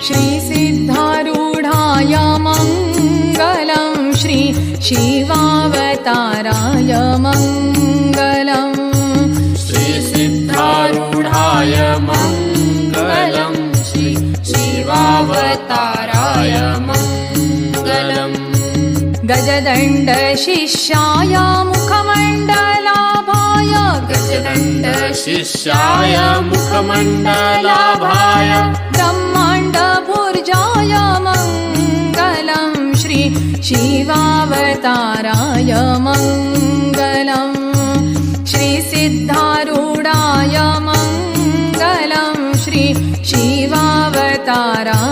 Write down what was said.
श्रीसिद्धारूढाय मङ्गलं श्री शिवावताराय मङ्गलम् श्रीसिद्धारूढाय मङ्गलं श्री शिवावताराय मङ्गलम् गजदण्ड शिष्याय मुखमण्डलाभाय गजदण्ड शिष्याय मुखमण्डलाभाय ब्रह्माण्डभुर्जाय मङ्गलं श्री शिवावताराय मङ्गलम् श्रीसिद्धारूढाय मङ्गलं श्री शिवावताराय